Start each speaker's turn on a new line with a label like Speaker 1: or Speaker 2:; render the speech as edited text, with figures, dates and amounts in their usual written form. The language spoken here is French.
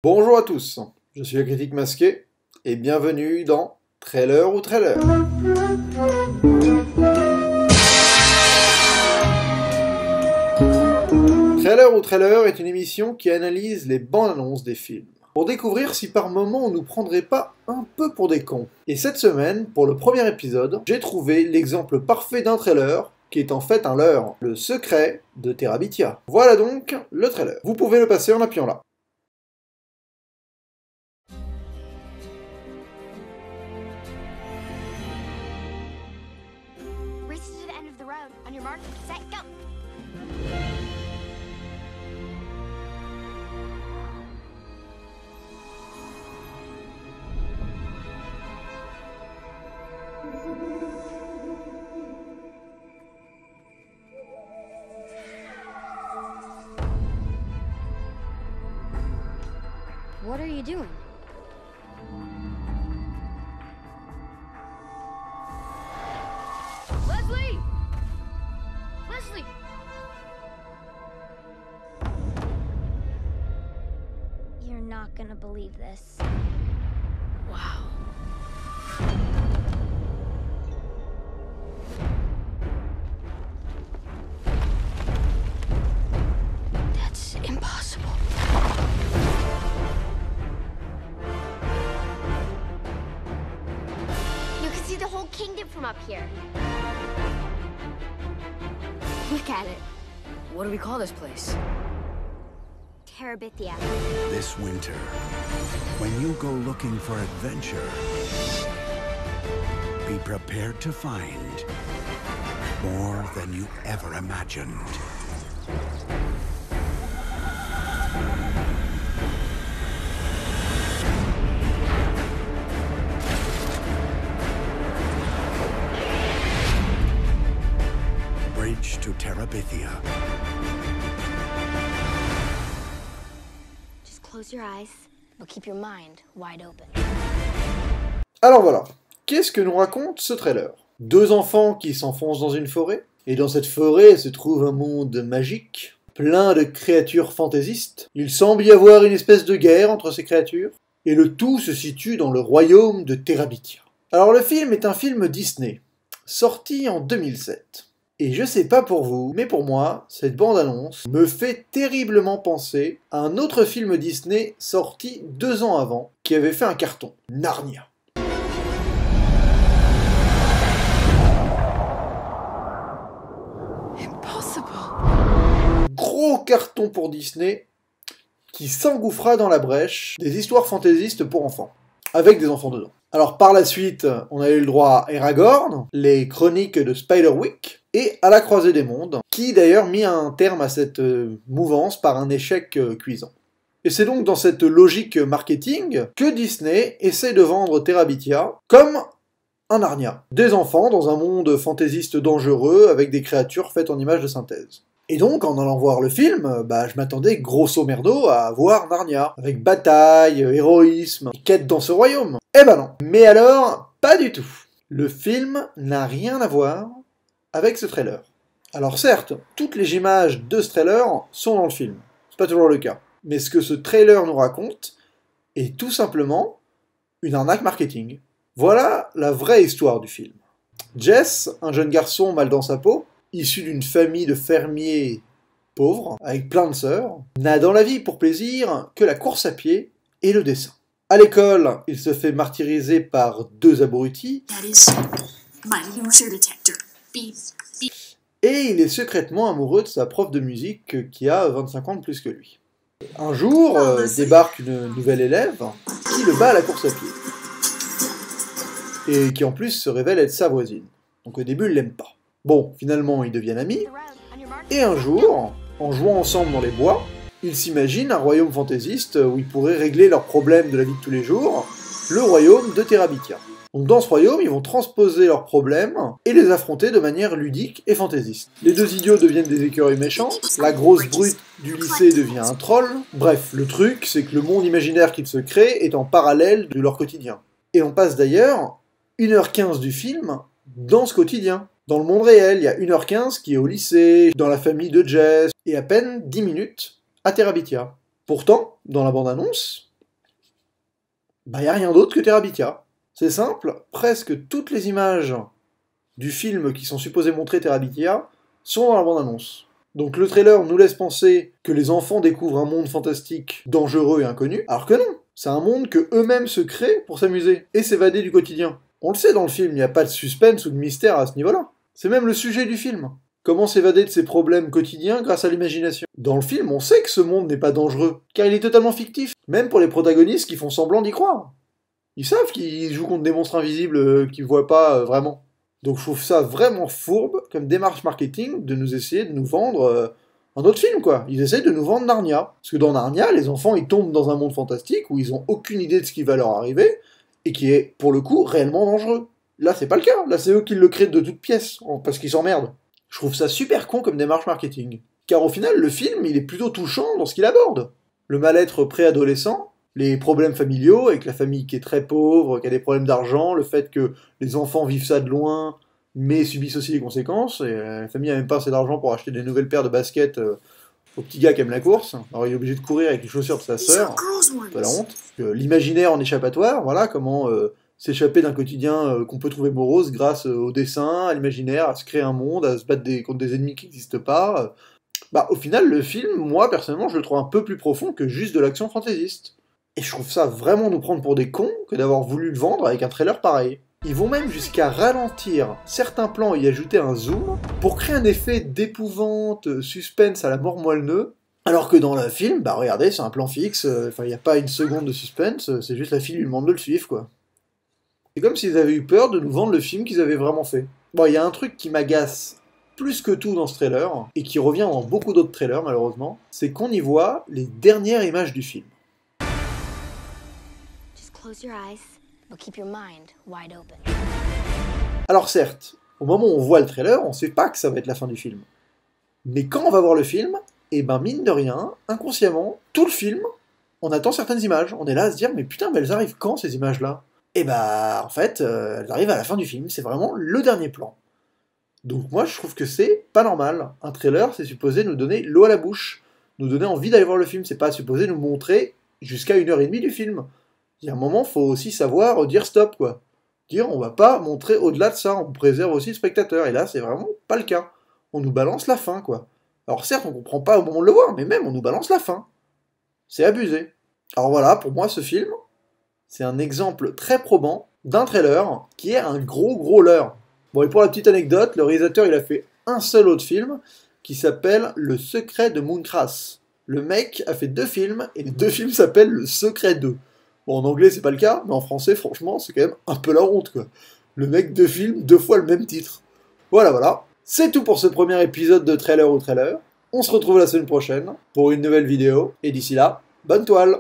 Speaker 1: Bonjour à tous, je suis le critique masqué et bienvenue dans Trailer ou Trailer. Trailer ou Trailer est une émission qui analyse les bandes annonces des films, pour découvrir si par moment on nous prendrait pas un peu pour des cons. Et cette semaine, pour le premier épisode, j'ai trouvé l'exemple parfait d'un trailer qui est en fait un leurre, le secret de Terabithia. Voilà donc le trailer. Vous pouvez le passer en appuyant là.
Speaker 2: Race to the end of the road. On your mark, set, go! What are you doing? Leslie! Leslie! You're not gonna believe this. Wow. That's impossible. You can see the whole kingdom from up here. Look at it.
Speaker 3: What do we call this place?
Speaker 2: Terabithia.
Speaker 4: This winter, when you go looking for adventure, be prepared to find more than you ever imagined. Bridge to Terabithia.
Speaker 2: Just close your eyes, but keep your mind wide open.
Speaker 1: Alors voilà, qu'est-ce que nous raconte ce trailer? Deux enfants qui s'enfoncent dans une forêt, et dans cette forêt se trouve un monde magique, plein de créatures fantaisistes. Il semble y avoir une espèce de guerre entre ces créatures, et le tout se situe dans le royaume de Terabithia. Alors le film est un film Disney, sorti en 2007. Et je sais pas pour vous, mais pour moi, cette bande-annonce me fait terriblement penser à un autre film Disney sorti 2 ans avant, qui avait fait un carton, Narnia.
Speaker 3: Impossible.
Speaker 1: Gros carton pour Disney, qui s'engouffra dans la brèche des histoires fantaisistes pour enfants, avec des enfants dedans. Alors par la suite, on a eu le droit à Aragorn, les chroniques de Spiderwick, et à la croisée des mondes, qui d'ailleurs mit un terme à cette mouvance par un échec cuisant. Et c'est donc dans cette logique marketing que Disney essaie de vendre Terabithia comme un Narnia. Des enfants dans un monde fantaisiste dangereux avec des créatures faites en images de synthèse. Et donc, en allant voir le film, je m'attendais grosso merdo à voir Narnia, avec bataille, héroïsme, quête dans ce royaume. Eh ben non. Mais alors, pas du tout. Le film n'a rien à voir avec ce trailer. Alors certes, toutes les images de ce trailer sont dans le film. C'est pas toujours le cas. Mais ce que ce trailer nous raconte est tout simplement une arnaque marketing. Voilà la vraie histoire du film. Jess, un jeune garçon mal dans sa peau, issu d'une famille de fermiers pauvres, avec plein de sœurs, n'a dans la vie pour plaisir que la course à pied et le dessin. À l'école, il se fait martyriser par 2 abrutis,
Speaker 5: That is my user detector. Beep, beep.
Speaker 1: et il est secrètement amoureux de sa prof de musique qui a 25 ans de plus que lui. Un jour, débarque une nouvelle élève qui le bat à la course à pied, et qui en plus se révèle être sa voisine. Donc au début, il l'aime pas. Bon, finalement, ils deviennent amis,
Speaker 2: The road. On your mark,
Speaker 1: et un
Speaker 2: set,
Speaker 1: jour, en jouant ensemble dans les bois, ils s'imaginent un royaume fantaisiste où ils pourraient régler leurs problèmes de la vie de tous les jours, le royaume de Terabithia. Donc dans ce royaume, ils vont transposer leurs problèmes et les affronter de manière ludique et fantaisiste. Les 2 idiots deviennent des écureuils méchants, la grosse brute du lycée devient un troll. Bref, le truc, c'est que le monde imaginaire qu'ils se créent est en parallèle de leur quotidien. Et on passe d'ailleurs 1h15 du film dans ce quotidien. Dans le monde réel, il y a 1h15 qui est au lycée, dans la famille de Jess, et à peine 10 minutes à Terabithia. Pourtant, dans la bande-annonce, Bah y a rien d'autre que Terabithia. C'est simple, presque toutes les images du film qui sont supposées montrer Terabithia sont dans la bande-annonce. Donc le trailer nous laisse penser que les enfants découvrent un monde fantastique, dangereux et inconnu, alors que non, c'est un monde que eux-mêmes se créent pour s'amuser et s'évader du quotidien. On le sait dans le film, il n'y a pas de suspense ou de mystère à ce niveau-là. C'est même le sujet du film. Comment s'évader de ses problèmes quotidiens grâce à l'imagination. Dans le film, on sait que ce monde n'est pas dangereux, car il est totalement fictif, même pour les protagonistes qui font semblant d'y croire. Ils savent qu'ils jouent contre des monstres invisibles qu'ils ne voient pas vraiment. Donc je trouve ça vraiment fourbe, comme démarche marketing, de nous essayer de nous vendre un autre film, quoi. Ils essayent de nous vendre Narnia. Parce que dans Narnia, les enfants, ils tombent dans un monde fantastique où ils ont aucune idée de ce qui va leur arriver, et qui est, pour le coup, réellement dangereux. Là, c'est pas le cas. Là, c'est eux qui le créent de toutes pièces, parce qu'ils s'emmerdent. Je trouve ça super con comme démarche marketing. Car au final, le film, il est plutôt touchant dans ce qu'il aborde. Le mal-être préadolescent, les problèmes familiaux, avec la famille qui est très pauvre, qui a des problèmes d'argent, le fait que les enfants vivent ça de loin, mais subissent aussi les conséquences, et la famille n'a même pas assez d'argent pour acheter des nouvelles paires de baskets au petit gars qui aime la course, alors il est obligé de courir avec les chaussures de sa sœur, c'est pas la honte. L'imaginaire en échappatoire, voilà, comment s'échapper d'un quotidien qu'on peut trouver morose grâce au dessin, à l'imaginaire, à se créer un monde, à se battre contre des ennemis qui n'existent pas. Bah, au final, le film, moi, personnellement, je le trouve un peu plus profond que juste de l'action fantaisiste. Et je trouve ça vraiment nous prendre pour des cons que d'avoir voulu le vendre avec un trailer pareil. Ils vont même jusqu'à ralentir certains plans et y ajouter un zoom pour créer un effet d'épouvante, suspense à la mort moelle-neu, alors que dans le film, bah regardez, c'est un plan fixe, il n'y a pas une seconde de suspense, c'est juste la fille lui demande de le suivre, quoi. C'est comme s'ils avaient eu peur de nous vendre le film qu'ils avaient vraiment fait. Bon, il y a un truc qui m'agace plus que tout dans ce trailer, et qui revient dans beaucoup d'autres trailers malheureusement, c'est qu'on y voit les dernières images du film.
Speaker 2: Close your eyes, but keep your mind wide open.
Speaker 1: Alors certes, au moment où on voit le trailer, on sait pas que ça va être la fin du film. Mais quand on va voir le film, et ben mine de rien, inconsciemment, tout le film, on attend certaines images. On est là à se dire, mais putain, mais elles arrivent quand ces images-là? Et bah en fait, elles arrivent à la fin du film, c'est vraiment le dernier plan. Donc moi je trouve que c'est pas normal. Un trailer, c'est supposé nous donner l'eau à la bouche, nous donner envie d'aller voir le film, c'est pas supposé nous montrer jusqu'à 1h30 du film. Il y a un moment, faut aussi savoir dire stop, quoi. Dire, on va pas montrer au-delà de ça, on préserve aussi le spectateur, et là, c'est vraiment pas le cas. On nous balance la fin, quoi. Alors certes, on comprend pas au moment de le voir, mais même, on nous balance la fin. C'est abusé. Alors voilà, pour moi, ce film, c'est un exemple très probant d'un trailer qui est un gros leurre. Bon, et pour la petite anecdote, le réalisateur, il a fait un seul autre film, qui s'appelle Le Secret de Mooncrass. Le mec a fait 2 films, et les 2 films s'appellent Le Secret 2. Bon, en anglais, c'est pas le cas, mais en français, franchement, c'est quand même un peu la honte, quoi. Le mec, 2 films, 2 fois le même titre. Voilà. C'est tout pour ce premier épisode de Trailer ou Trailer. On se retrouve la semaine prochaine pour une nouvelle vidéo, et d'ici là, bonne toile!